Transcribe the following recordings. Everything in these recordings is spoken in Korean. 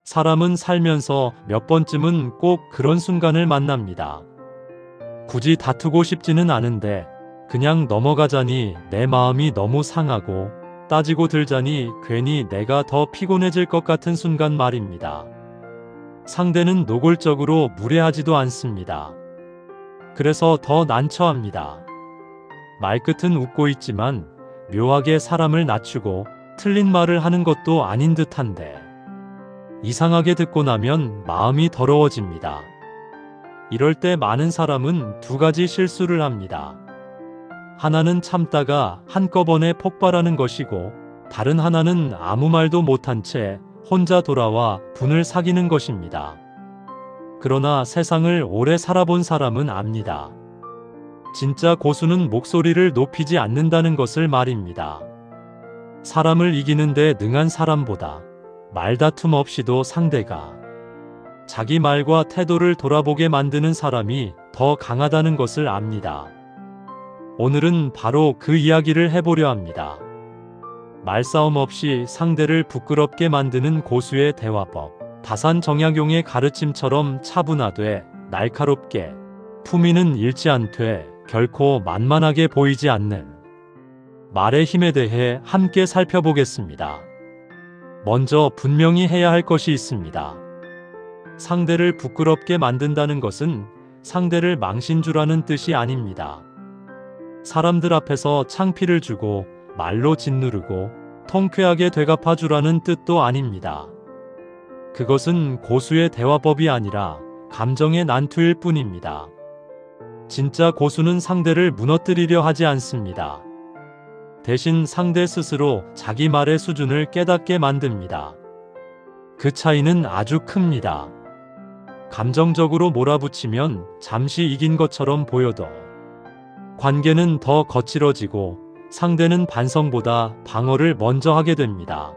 사람은 살면서 몇 번쯤은 꼭 그런 순간을 만납니다. 굳이 다투고 싶지는 않은데 그냥 넘어가자니 내 마음이 너무 상하고 따지고 들자니 괜히 내가 더 피곤해질 것 같은 순간 말입니다. 상대는 노골적으로 무례하지도 않습니다. 그래서 더 난처합니다. 말끝은 웃고 있지만 묘하게 사람을 낮추고 틀린 말을 하는 것도 아닌 듯한데 이상하게 듣고 나면 마음이 더러워집니다. 이럴 때 많은 사람은 두 가지 실수를 합니다. 하나는 참다가 한꺼번에 폭발하는 것이고 다른 하나는 아무 말도 못한 채 혼자 돌아와 분을 사귀는 것입니다. 그러나 세상을 오래 살아본 사람은 압니다. 진짜 고수는 목소리를 높이지 않는다는 것을 말입니다. 사람을 이기는데 능한 사람보다 말다툼 없이도 상대가 자기 말과 태도를 돌아보게 만드는 사람이 더 강하다는 것을 압니다. 오늘은 바로 그 이야기를 해보려 합니다. 말싸움 없이 상대를 부끄럽게 만드는 고수의 대화법. 다산 정약용의 가르침처럼 차분하되 날카롭게 품위는 잃지 않되 결코 만만하게 보이지 않는 말의 힘에 대해 함께 살펴보겠습니다. 먼저 분명히 해야 할 것이 있습니다. 상대를 부끄럽게 만든다는 것은 상대를 망신 주라는 뜻이 아닙니다. 사람들 앞에서 창피를 주고 말로 짓누르고 통쾌하게 되갚아 주라는 뜻도 아닙니다. 그것은 고수의 대화법이 아니라 감정의 난투일 뿐입니다. 진짜 고수는 상대를 무너뜨리려 하지 않습니다. 대신 상대 스스로 자기 말의 수준을 깨닫게 만듭니다. 그 차이는 아주 큽니다. 감정적으로 몰아붙이면 잠시 이긴 것처럼 보여도 관계는 더 거칠어지고 상대는 반성보다 방어를 먼저 하게 됩니다.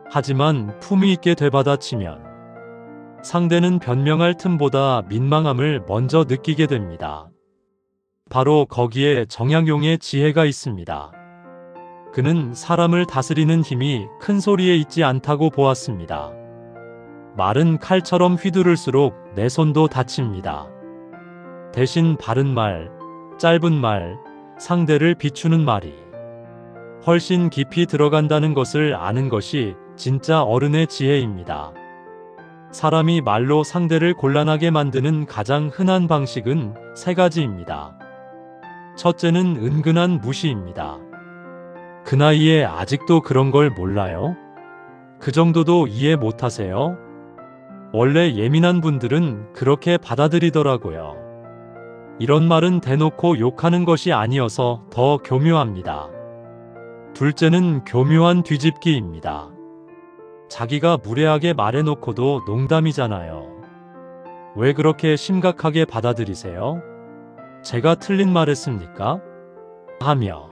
하지만 품위 있게 되받아치면 상대는 변명할 틈보다 민망함을 먼저 느끼게 됩니다. 바로 거기에 정약용의 지혜가 있습니다. 그는 사람을 다스리는 힘이 큰 소리에 있지 않다고 보았습니다. 말은 칼처럼 휘두를수록 내 손도 다칩니다. 대신 바른 말, 짧은 말, 상대를 비추는 말이 훨씬 깊이 들어간다는 것을 아는 것이 진짜 어른의 지혜입니다. 사람이 말로 상대를 곤란하게 만드는 가장 흔한 방식은 세 가지입니다. 첫째는 은근한 무시입니다. 그 나이에 아직도 그런 걸 몰라요? 그 정도도 이해 못하세요? 원래 예민한 분들은 그렇게 받아들이더라고요. 이런 말은 대놓고 욕하는 것이 아니어서 더 교묘합니다. 둘째는 교묘한 뒤집기입니다. 자기가 무례하게 말해놓고도 농담이잖아요. 왜 그렇게 심각하게 받아들이세요? 제가 틀린 말했습니까? 하며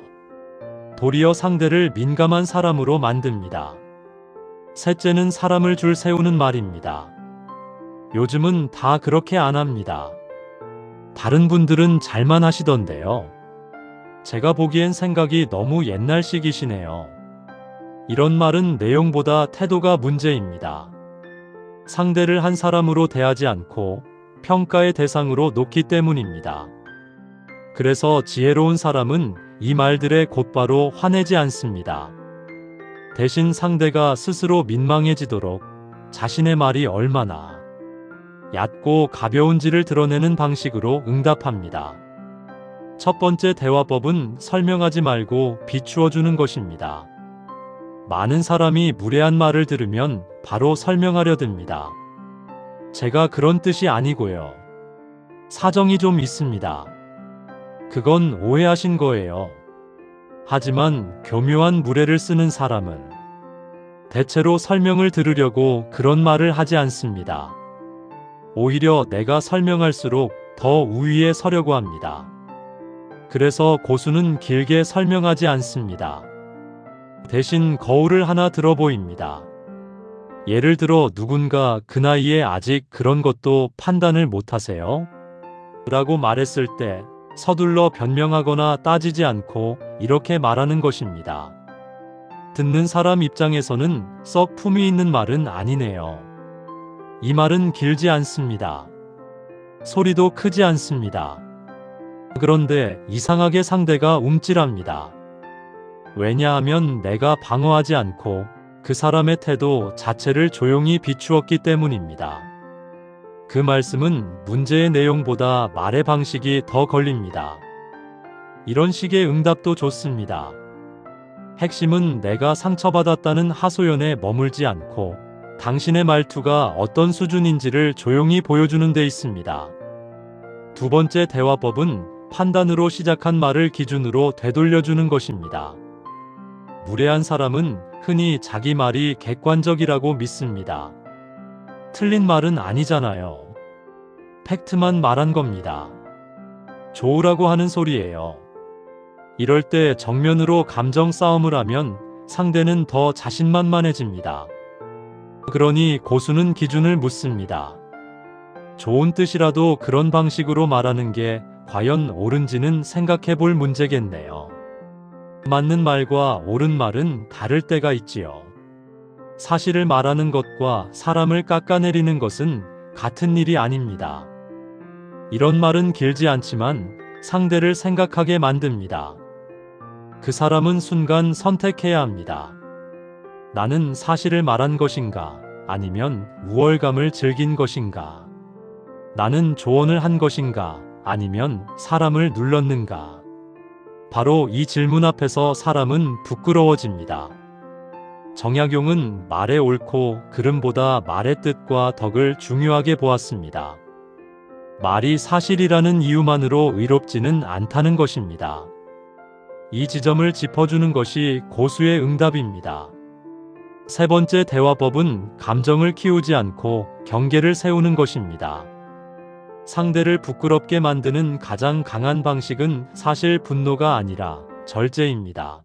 도리어 상대를 민감한 사람으로 만듭니다. 셋째는 사람을 줄 세우는 말입니다. 요즘은 다 그렇게 안 합니다. 다른 분들은 잘만 하시던데요. 제가 보기엔 생각이 너무 옛날식이시네요. 이런 말은 내용보다 태도가 문제입니다. 상대를 한 사람으로 대하지 않고 평가의 대상으로 놓기 때문입니다. 그래서 지혜로운 사람은 이 말들에 곧바로 화내지 않습니다. 대신 상대가 스스로 민망해지도록 자신의 말이 얼마나 얕고 가벼운지를 드러내는 방식으로 응답합니다. 첫 번째 대화법은 설명하지 말고 비추어주는 것입니다. 많은 사람이 무례한 말을 들으면 바로 설명하려 듭니다. 제가 그런 뜻이 아니고요. 사정이 좀 있습니다. 그건 오해하신 거예요. 하지만 교묘한 무례를 쓰는 사람은 대체로 설명을 들으려고 그런 말을 하지 않습니다. 오히려 내가 설명할수록 더 우위에 서려고 합니다. 그래서 고수는 길게 설명하지 않습니다. 대신 거울을 하나 들어 보입니다. 예를 들어 누군가 그 나이에 아직 그런 것도 판단을 못하세요? 라고 말했을 때 서둘러 변명하거나 따지지 않고 이렇게 말하는 것입니다. 듣는 사람 입장에서는 썩 품위 있는 말은 아니네요. 이 말은 길지 않습니다. 소리도 크지 않습니다. 그런데 이상하게 상대가 움찔합니다. 왜냐하면 내가 방어하지 않고 그 사람의 태도 자체를 조용히 비추었기 때문입니다. 그 말씀은 문제의 내용보다 말의 방식이 더 걸립니다. 이런 식의 응답도 좋습니다. 핵심은 내가 상처받았다는 하소연에 머물지 않고 당신의 말투가 어떤 수준인지를 조용히 보여주는 데 있습니다. 두 번째 대화법은 판단으로 시작한 말을 기준으로 되돌려주는 것입니다. 무례한 사람은 흔히 자기 말이 객관적이라고 믿습니다. 틀린 말은 아니잖아요. 팩트만 말한 겁니다. 좋으라고 하는 소리예요. 이럴 때 정면으로 감정 싸움을 하면 상대는 더 자신만만해집니다. 그러니 고수는 기준을 묻습니다. 좋은 뜻이라도 그런 방식으로 말하는 게 과연 옳은지는 생각해 볼 문제겠네요. 맞는 말과 옳은 말은 다를 때가 있지요. 사실을 말하는 것과 사람을 깎아내리는 것은 같은 일이 아닙니다. 이런 말은 길지 않지만 상대를 생각하게 만듭니다. 그 사람은 순간 선택해야 합니다. 나는 사실을 말한 것인가? 아니면 우월감을 즐긴 것인가? 나는 조언을 한 것인가? 아니면 사람을 눌렀는가? 바로 이 질문 앞에서 사람은 부끄러워집니다. 정약용은 말의 옳고 그름보다 말의 뜻과 덕을 중요하게 보았습니다. 말이 사실이라는 이유만으로 의롭지는 않다는 것입니다. 이 지점을 짚어주는 것이 고수의 응답입니다. 세 번째 대화법은 감정을 키우지 않고 경계를 세우는 것입니다. 상대를 부끄럽게 만드는 가장 강한 방식은 사실 분노가 아니라 절제입니다.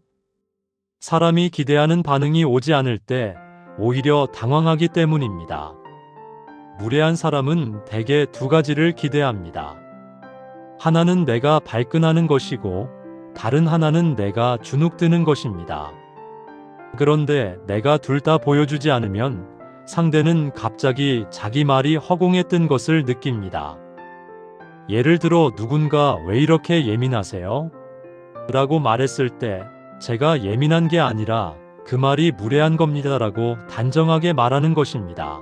사람이 기대하는 반응이 오지 않을 때 오히려 당황하기 때문입니다. 무례한 사람은 대개 두 가지를 기대합니다. 하나는 내가 발끈하는 것이고 다른 하나는 내가 주눅드는 것입니다. 그런데 내가 둘 다 보여주지 않으면 상대는 갑자기 자기 말이 허공에 뜬 것을 느낍니다. 예를 들어 누군가 왜 이렇게 예민하세요? 라고 말했을 때 제가 예민한 게 아니라 그 말이 무례한 겁니다 라고 단정하게 말하는 것입니다.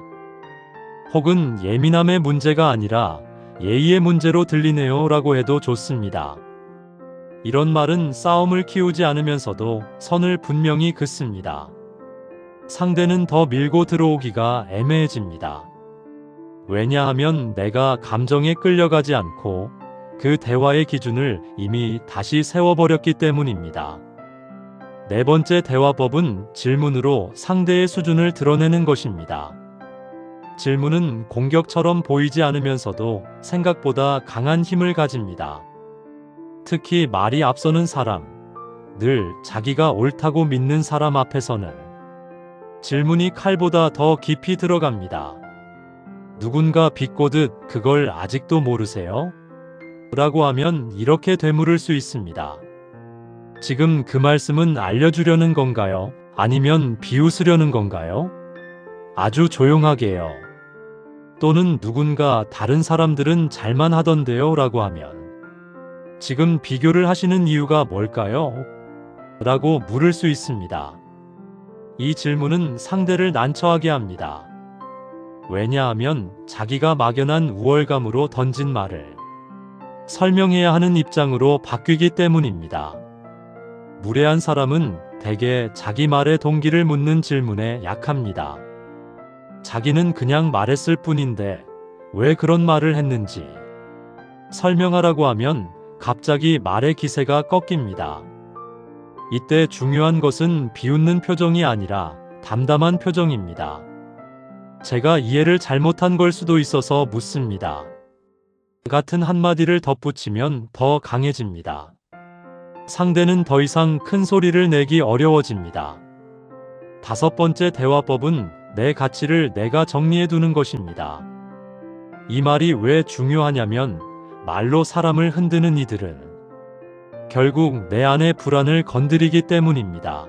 혹은 예민함의 문제가 아니라 예의의 문제로 들리네요 라고 해도 좋습니다. 이런 말은 싸움을 키우지 않으면서도 선을 분명히 긋습니다. 상대는 더 밀고 들어오기가 애매해집니다. 왜냐하면 내가 감정에 끌려가지 않고 그 대화의 기준을 이미 다시 세워버렸기 때문입니다. 네 번째 대화법은 질문으로 상대의 수준을 드러내는 것입니다. 질문은 공격처럼 보이지 않으면서도 생각보다 강한 힘을 가집니다. 특히 말이 앞서는 사람, 늘 자기가 옳다고 믿는 사람 앞에서는 질문이 칼보다 더 깊이 들어갑니다. 누군가 비꼬듯 그걸 아직도 모르세요? 라고 하면 이렇게 되물을 수 있습니다. 지금 그 말씀은 알려주려는 건가요? 아니면 비웃으려는 건가요? 아주 조용하게요. 또는 누군가 다른 사람들은 잘만 하던데요? 라고 하면 지금 비교를 하시는 이유가 뭘까요? 라고 물을 수 있습니다. 이 질문은 상대를 난처하게 합니다. 왜냐하면 자기가 막연한 우월감으로 던진 말을 설명해야 하는 입장으로 바뀌기 때문입니다. 무례한 사람은 대개 자기 말의 동기를 묻는 질문에 약합니다. 자기는 그냥 말했을 뿐인데 왜 그런 말을 했는지 설명하라고 하면 갑자기 말의 기세가 꺾입니다. 이때 중요한 것은 비웃는 표정이 아니라 담담한 표정입니다. 제가 이해를 잘못한 걸 수도 있어서 묻습니다. 같은 한마디를 덧붙이면 더 강해집니다. 상대는 더 이상 큰 소리를 내기 어려워집니다. 다섯 번째 대화법은 내 가치를 내가 정리해두는 것입니다. 이 말이 왜 중요하냐면 말로 사람을 흔드는 이들은 결국 내 안의 불안을 건드리기 때문입니다.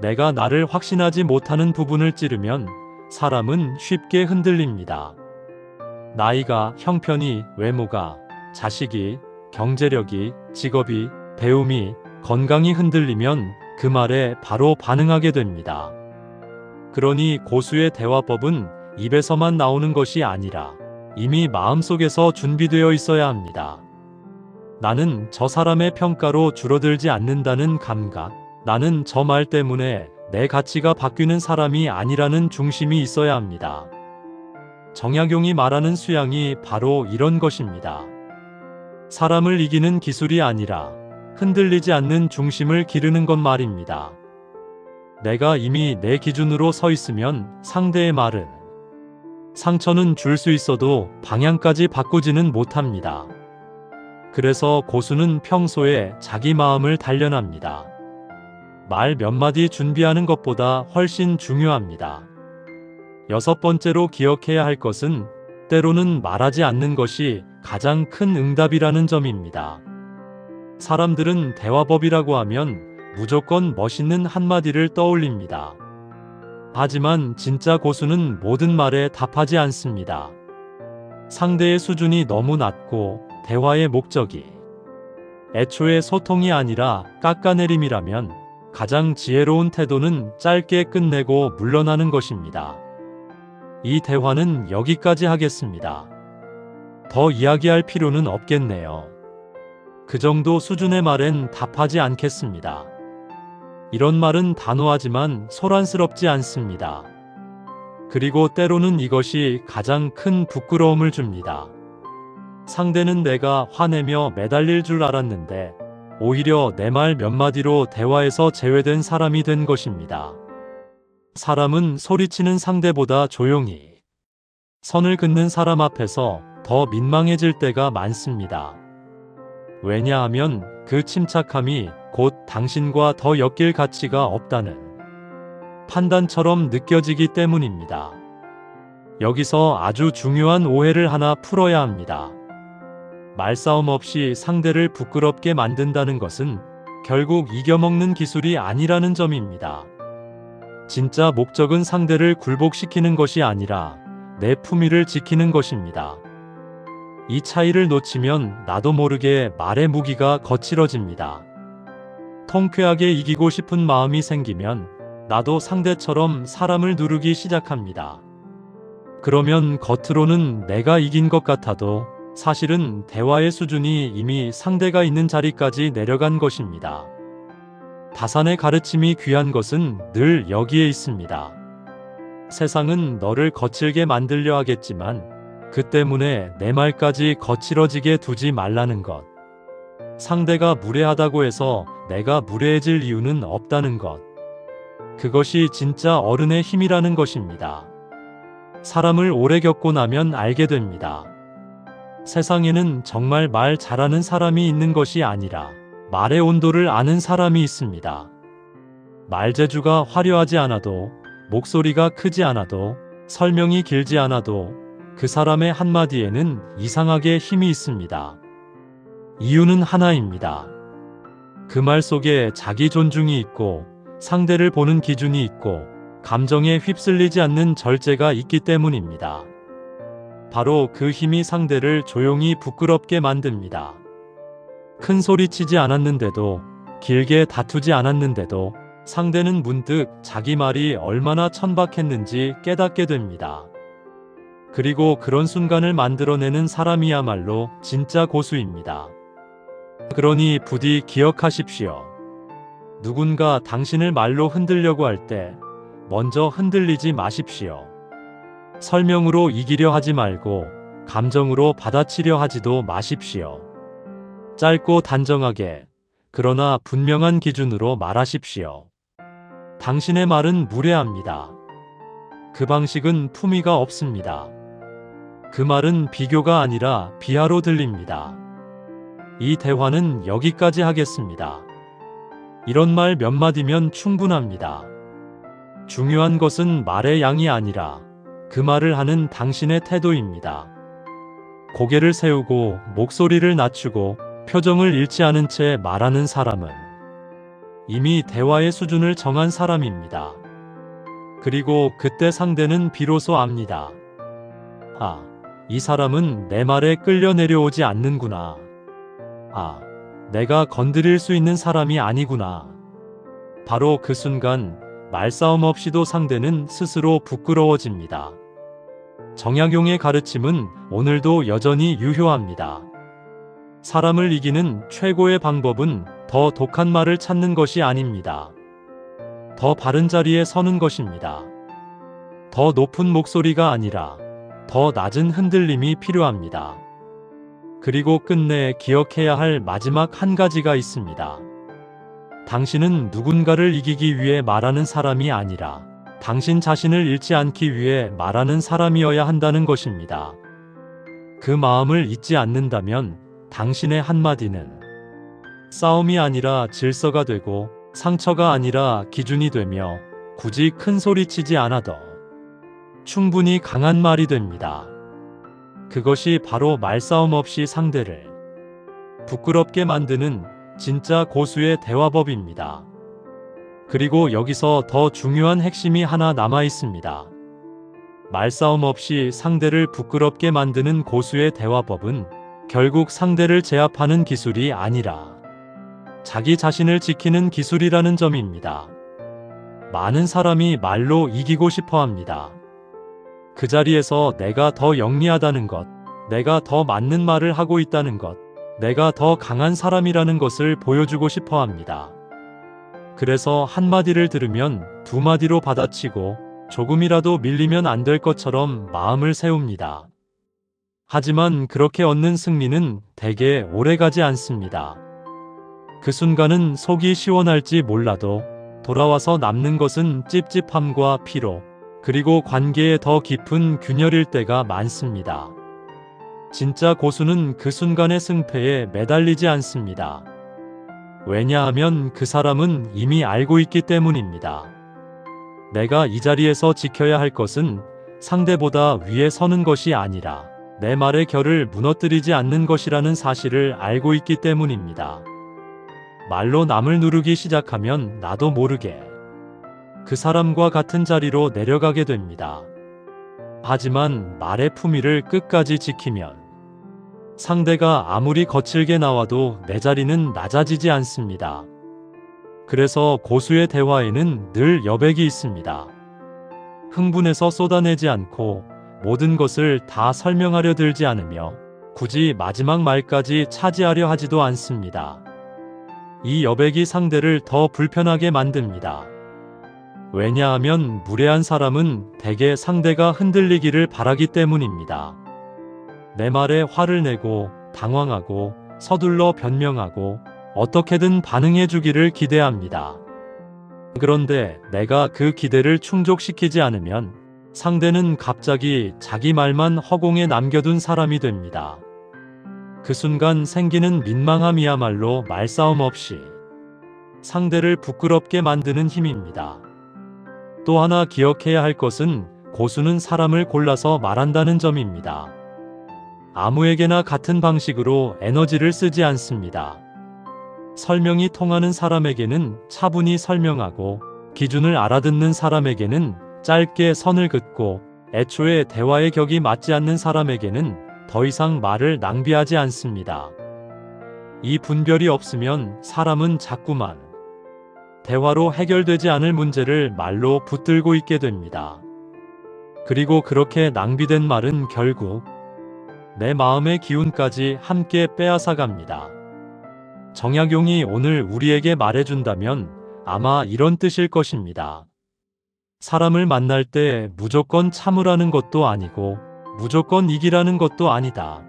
내가 나를 확신하지 못하는 부분을 찌르면 사람은 쉽게 흔들립니다. 나이가, 형편이, 외모가, 자식이, 경제력이, 직업이, 배움이, 건강이 흔들리면 그 말에 바로 반응하게 됩니다. 그러니 고수의 대화법은 입에서만 나오는 것이 아니라 이미 마음속에서 준비되어 있어야 합니다. 나는 저 사람의 평가로 줄어들지 않는다는 감각, 나는 저 말 때문에 내 가치가 바뀌는 사람이 아니라는 중심이 있어야 합니다. 정약용이 말하는 수양이 바로 이런 것입니다. 사람을 이기는 기술이 아니라 흔들리지 않는 중심을 기르는 것 말입니다. 내가 이미 내 기준으로 서 있으면 상대의 말은, 상처는 줄 수 있어도 방향까지 바꾸지는 못합니다. 그래서 고수는 평소에 자기 마음을 단련합니다. 말 몇 마디 준비하는 것보다 훨씬 중요합니다. 6번째로 기억해야 할 것은 때로는 말하지 않는 것이 가장 큰 응답이라는 점입니다. 사람들은 대화법이라고 하면 무조건 멋있는 한마디를 떠올립니다. 하지만 진짜 고수는 모든 말에 답하지 않습니다. 상대의 수준이 너무 낮고 대화의 목적이 애초에 소통이 아니라 깎아내림이라면 가장 지혜로운 태도는 짧게 끝내고 물러나는 것입니다. 이 대화는 여기까지 하겠습니다. 더 이야기할 필요는 없겠네요. 그 정도 수준의 말엔 답하지 않겠습니다. 이런 말은 단호하지만 소란스럽지 않습니다. 그리고 때로는 이것이 가장 큰 부끄러움을 줍니다. 상대는 내가 화내며 매달릴 줄 알았는데 오히려 내 말 몇 마디로 대화에서 제외된 사람이 된 것입니다. 사람은 소리치는 상대보다 조용히 선을 긋는 사람 앞에서 더 민망해질 때가 많습니다. 왜냐하면 그 침착함이 곧 당신과 더 엮일 가치가 없다는 판단처럼 느껴지기 때문입니다. 여기서 아주 중요한 오해를 하나 풀어야 합니다. 말싸움 없이 상대를 부끄럽게 만든다는 것은 결국 이겨먹는 기술이 아니라는 점입니다. 진짜 목적은 상대를 굴복시키는 것이 아니라 내 품위를 지키는 것입니다. 이 차이를 놓치면 나도 모르게 말의 무기가 거칠어집니다. 통쾌하게 이기고 싶은 마음이 생기면 나도 상대처럼 사람을 누르기 시작합니다. 그러면 겉으로는 내가 이긴 것 같아도 사실은 대화의 수준이 이미 상대가 있는 자리까지 내려간 것입니다. 다산의 가르침이 귀한 것은 늘 여기에 있습니다. 세상은 너를 거칠게 만들려 하겠지만 그 때문에 내 말까지 거칠어지게 두지 말라는 것. 상대가 무례하다고 해서 내가 무례해질 이유는 없다는 것. 그것이 진짜 어른의 힘이라는 것입니다. 사람을 오래 겪고 나면 알게 됩니다. 세상에는 정말 말 잘하는 사람이 있는 것이 아니라 말의 온도를 아는 사람이 있습니다. 말재주가 화려하지 않아도, 목소리가 크지 않아도, 설명이 길지 않아도 그 사람의 한마디에는 이상하게 힘이 있습니다. 이유는 하나입니다. 그 말 속에 자기 존중이 있고 상대를 보는 기준이 있고 감정에 휩쓸리지 않는 절제가 있기 때문입니다. 바로 그 힘이 상대를 조용히 부끄럽게 만듭니다. 큰 소리 치지 않았는데도, 길게 다투지 않았는데도 상대는 문득 자기 말이 얼마나 천박했는지 깨닫게 됩니다. 그리고 그런 순간을 만들어내는 사람이야말로 진짜 고수입니다. 그러니 부디 기억하십시오. 누군가 당신을 말로 흔들려고 할 때 먼저 흔들리지 마십시오. 설명으로 이기려 하지 말고 감정으로 받아치려 하지도 마십시오. 짧고 단정하게, 그러나 분명한 기준으로 말하십시오. 당신의 말은 무례합니다. 그 방식은 품위가 없습니다. 그 말은 비교가 아니라 비하로 들립니다. 이 대화는 여기까지 하겠습니다. 이런 말 몇 마디면 충분합니다. 중요한 것은 말의 양이 아니라 그 말을 하는 당신의 태도입니다. 고개를 세우고 목소리를 낮추고 표정을 잃지 않은 채 말하는 사람은 이미 대화의 수준을 정한 사람입니다. 그리고 그때 상대는 비로소 압니다. 아, 이 사람은 내 말에 끌려 내려오지 않는구나. 아, 내가 건드릴 수 있는 사람이 아니구나. 바로 그 순간 말싸움 없이도 상대는 스스로 부끄러워집니다. 정약용의 가르침은 오늘도 여전히 유효합니다. 사람을 이기는 최고의 방법은 더 독한 말을 찾는 것이 아닙니다. 더 바른 자리에 서는 것입니다. 더 높은 목소리가 아니라 더 낮은 흔들림이 필요합니다. 그리고 끝내 기억해야 할 마지막 한 가지가 있습니다. 당신은 누군가를 이기기 위해 말하는 사람이 아니라 당신 자신을 잃지 않기 위해 말하는 사람이어야 한다는 것입니다. 그 마음을 잊지 않는다면 당신의 한마디는 싸움이 아니라 질서가 되고 상처가 아니라 기준이 되며 굳이 큰 소리치지 않아도 충분히 강한 말이 됩니다. 그것이 바로 말싸움 없이 상대를 부끄럽게 만드는 진짜 고수의 대화법입니다. 그리고 여기서 더 중요한 핵심이 하나 남아 있습니다. 말싸움 없이 상대를 부끄럽게 만드는 고수의 대화법은 결국 상대를 제압하는 기술이 아니라 자기 자신을 지키는 기술이라는 점입니다. 많은 사람이 말로 이기고 싶어 합니다. 그 자리에서 내가 더 영리하다는 것, 내가 더 맞는 말을 하고 있다는 것, 내가 더 강한 사람이라는 것을 보여주고 싶어 합니다. 그래서 한마디를 들으면 두 마디로 받아치고 조금이라도 밀리면 안 될 것처럼 마음을 세웁니다. 하지만 그렇게 얻는 승리는 대개 오래가지 않습니다. 그 순간은 속이 시원할지 몰라도 돌아와서 남는 것은 찝찝함과 피로, 그리고 관계에 더 깊은 균열일 때가 많습니다. 진짜 고수는 그 순간의 승패에 매달리지 않습니다. 왜냐하면 그 사람은 이미 알고 있기 때문입니다. 내가 이 자리에서 지켜야 할 것은 상대보다 위에 서는 것이 아니라 내 말의 결을 무너뜨리지 않는 것이라는 사실을 알고 있기 때문입니다. 말로 남을 누르기 시작하면 나도 모르게 그 사람과 같은 자리로 내려가게 됩니다. 하지만 말의 품위를 끝까지 지키면 상대가 아무리 거칠게 나와도 내 자리는 낮아지지 않습니다. 그래서 고수의 대화에는 늘 여백이 있습니다. 흥분해서 쏟아내지 않고 모든 것을 다 설명하려 들지 않으며 굳이 마지막 말까지 차지하려 하지도 않습니다. 이 여백이 상대를 더 불편하게 만듭니다. 왜냐하면 무례한 사람은 대개 상대가 흔들리기를 바라기 때문입니다. 내 말에 화를 내고 당황하고 서둘러 변명하고 어떻게든 반응해주기를 기대합니다. 그런데 내가 그 기대를 충족시키지 않으면 상대는 갑자기 자기 말만 허공에 남겨둔 사람이 됩니다. 그 순간 생기는 민망함이야말로 말싸움 없이 상대를 부끄럽게 만드는 힘입니다. 또 하나 기억해야 할 것은 고수는 사람을 골라서 말한다는 점입니다. 아무에게나 같은 방식으로 에너지를 쓰지 않습니다. 설명이 통하는 사람에게는 차분히 설명하고 기준을 알아듣는 사람에게는 짧게 선을 긋고 애초에 대화의 격이 맞지 않는 사람에게는 더 이상 말을 낭비하지 않습니다. 이 분별이 없으면 사람은 자꾸만 대화로 해결되지 않을 문제를 말로 붙들고 있게 됩니다. 그리고 그렇게 낭비된 말은 결국 내 마음의 기운까지 함께 빼앗아갑니다. 정약용이 오늘 우리에게 말해준다면 아마 이런 뜻일 것입니다. 사람을 만날 때 무조건 참으라는 것도 아니고 무조건 이기라는 것도 아니다.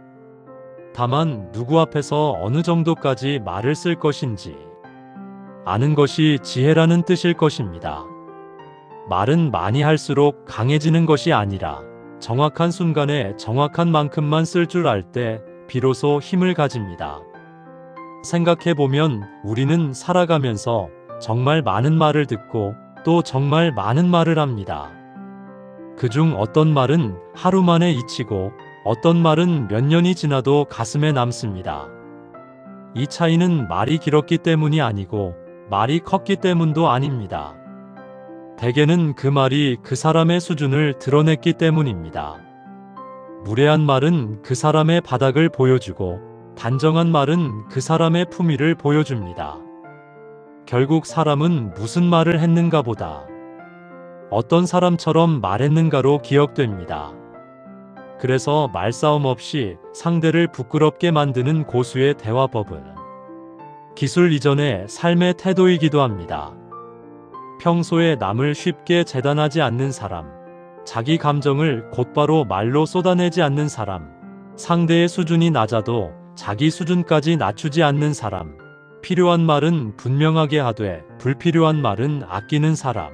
다만 누구 앞에서 어느 정도까지 말을 쓸 것인지 아는 것이 지혜라는 뜻일 것입니다. 말은 많이 할수록 강해지는 것이 아니라 정확한 순간에 정확한 만큼만 쓸 줄 알 때 비로소 힘을 가집니다. 생각해보면 우리는 살아가면서 정말 많은 말을 듣고 또 정말 많은 말을 합니다. 그중 어떤 말은 하루 만에 잊히고 어떤 말은 몇 년이 지나도 가슴에 남습니다. 이 차이는 말이 길었기 때문이 아니고 말이 컸기 때문도 아닙니다. 대개는 그 말이 그 사람의 수준을 드러냈기 때문입니다. 무례한 말은 그 사람의 바닥을 보여주고 단정한 말은 그 사람의 품위를 보여줍니다. 결국 사람은 무슨 말을 했는가 보다 어떤 사람처럼 말했는가로 기억됩니다. 그래서 말싸움 없이 상대를 부끄럽게 만드는 고수의 대화법은 기술 이전의 삶의 태도이기도 합니다. 평소에 남을 쉽게 재단하지 않는 사람, 자기 감정을 곧바로 말로 쏟아내지 않는 사람, 상대의 수준이 낮아도 자기 수준까지 낮추지 않는 사람, 필요한 말은 분명하게 하되 불필요한 말은 아끼는 사람.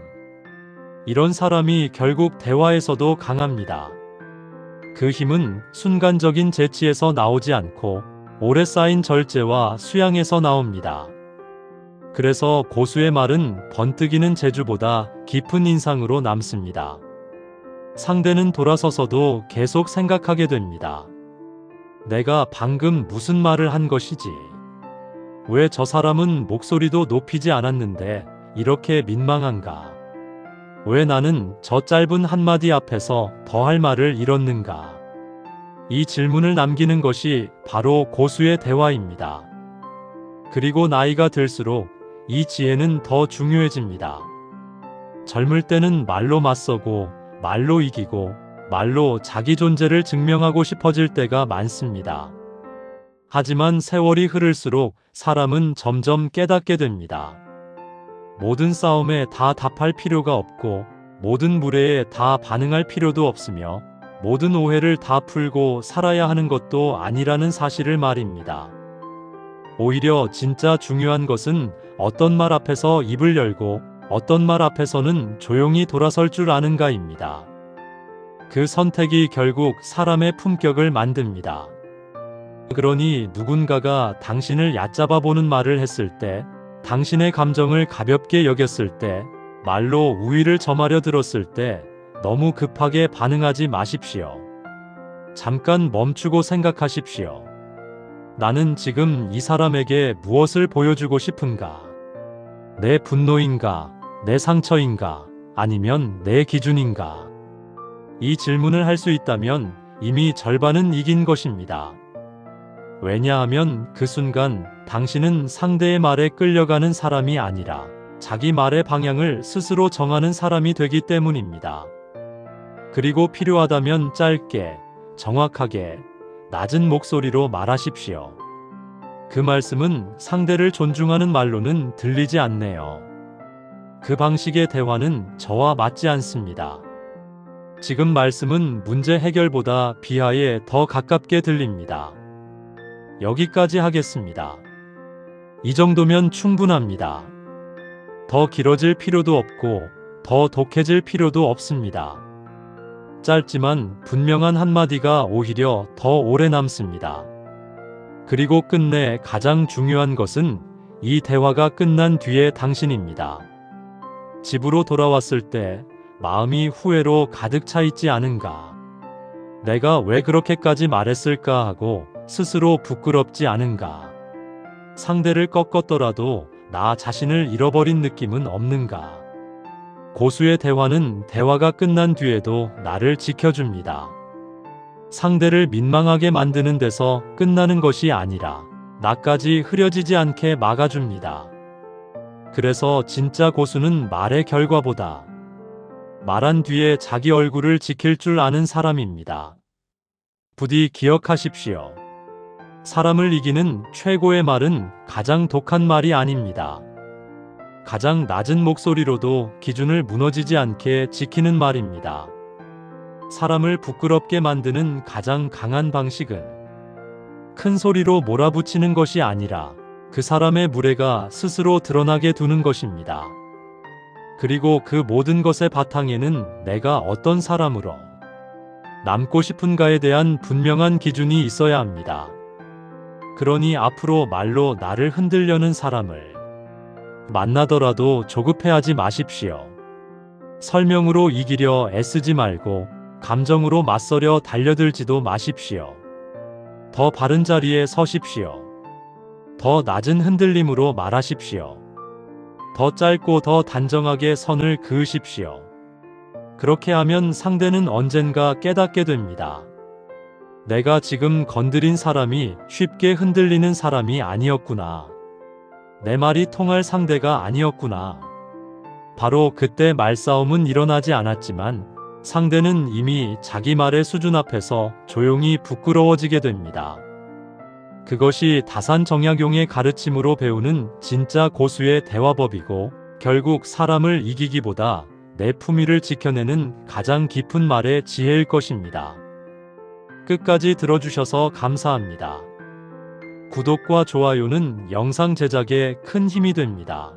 이런 사람이 결국 대화에서도 강합니다. 그 힘은 순간적인 재치에서 나오지 않고 오래 쌓인 절제와 수양에서 나옵니다. 그래서 고수의 말은 번뜩이는 재주보다 깊은 인상으로 남습니다. 상대는 돌아서서도 계속 생각하게 됩니다. 내가 방금 무슨 말을 한 것이지? 왜 저 사람은 목소리도 높이지 않았는데 이렇게 민망한가? 왜 나는 저 짧은 한마디 앞에서 더 할 말을 잃었는가? 이 질문을 남기는 것이 바로 고수의 대화입니다. 그리고 나이가 들수록 이 지혜는 더 중요해집니다. 젊을 때는 말로 맞서고 말로 이기고 말로 자기 존재를 증명하고 싶어질 때가 많습니다. 하지만 세월이 흐를수록 사람은 점점 깨닫게 됩니다. 모든 싸움에 다 답할 필요가 없고 모든 무례에 다 반응할 필요도 없으며 모든 오해를 다 풀고 살아야 하는 것도 아니라는 사실을 말입니다. 오히려 진짜 중요한 것은 어떤 말 앞에서 입을 열고 어떤 말 앞에서는 조용히 돌아설 줄 아는가입니다. 그 선택이 결국 사람의 품격을 만듭니다. 그러니 누군가가 당신을 얕잡아 보는 말을 했을 때, 당신의 감정을 가볍게 여겼을 때, 말로 우위를 점하려 들었을 때 너무 급하게 반응하지 마십시오. 잠깐 멈추고 생각하십시오. 나는 지금 이 사람에게 무엇을 보여주고 싶은가? 내 분노인가? 내 상처인가? 아니면 내 기준인가? 이 질문을 할 수 있다면 이미 절반은 이긴 것입니다. 왜냐하면 그 순간 당신은 상대의 말에 끌려가는 사람이 아니라 자기 말의 방향을 스스로 정하는 사람이 되기 때문입니다. 그리고 필요하다면 짧게, 정확하게, 낮은 목소리로 말하십시오. 그 말씀은 상대를 존중하는 말로는 들리지 않네요. 그 방식의 대화는 저와 맞지 않습니다. 지금 말씀은 문제 해결보다 비하에 더 가깝게 들립니다. 여기까지 하겠습니다. 이 정도면 충분합니다. 더 길어질 필요도 없고 더 독해질 필요도 없습니다. 짧지만 분명한 한마디가 오히려 더 오래 남습니다. 그리고 끝내 가장 중요한 것은 이 대화가 끝난 뒤에 당신입니다. 집으로 돌아왔을 때 마음이 후회로 가득 차 있지 않은가? 내가 왜 그렇게까지 말했을까 하고 스스로 부끄럽지 않은가? 상대를 꺾었더라도 나 자신을 잃어버린 느낌은 없는가? 고수의 대화는 대화가 끝난 뒤에도 나를 지켜줍니다. 상대를 민망하게 만드는 데서 끝나는 것이 아니라 나까지 흐려지지 않게 막아줍니다. 그래서 진짜 고수는 말의 결과보다 말한 뒤에 자기 얼굴을 지킬 줄 아는 사람입니다. 부디 기억하십시오. 사람을 이기는 최고의 말은 가장 독한 말이 아닙니다. 가장 낮은 목소리로도 기준을 무너지지 않게 지키는 말입니다. 사람을 부끄럽게 만드는 가장 강한 방식은 큰 소리로 몰아붙이는 것이 아니라 그 사람의 무례가 스스로 드러나게 두는 것입니다. 그리고 그 모든 것의 바탕에는 내가 어떤 사람으로 남고 싶은가에 대한 분명한 기준이 있어야 합니다. 그러니 앞으로 말로 나를 흔들려는 사람을 만나더라도 조급해하지 마십시오. 설명으로 이기려 애쓰지 말고 감정으로 맞서려 달려들지도 마십시오. 더 바른 자리에 서십시오. 더 낮은 흔들림으로 말하십시오. 더 짧고 더 단정하게 선을 그으십시오. 그렇게 하면 상대는 언젠가 깨닫게 됩니다. 내가 지금 건드린 사람이 쉽게 흔들리는 사람이 아니었구나. 내 말이 통할 상대가 아니었구나. 바로 그때 말싸움은 일어나지 않았지만 상대는 이미 자기 말의 수준 앞에서 조용히 부끄러워지게 됩니다. 그것이 다산정약용의 가르침으로 배우는 진짜 고수의 대화법이고, 결국 사람을 이기기보다 내 품위를 지켜내는 가장 깊은 말의 지혜일 것입니다. 끝까지 들어주셔서 감사합니다. 구독과 좋아요는 영상 제작에 큰 힘이 됩니다.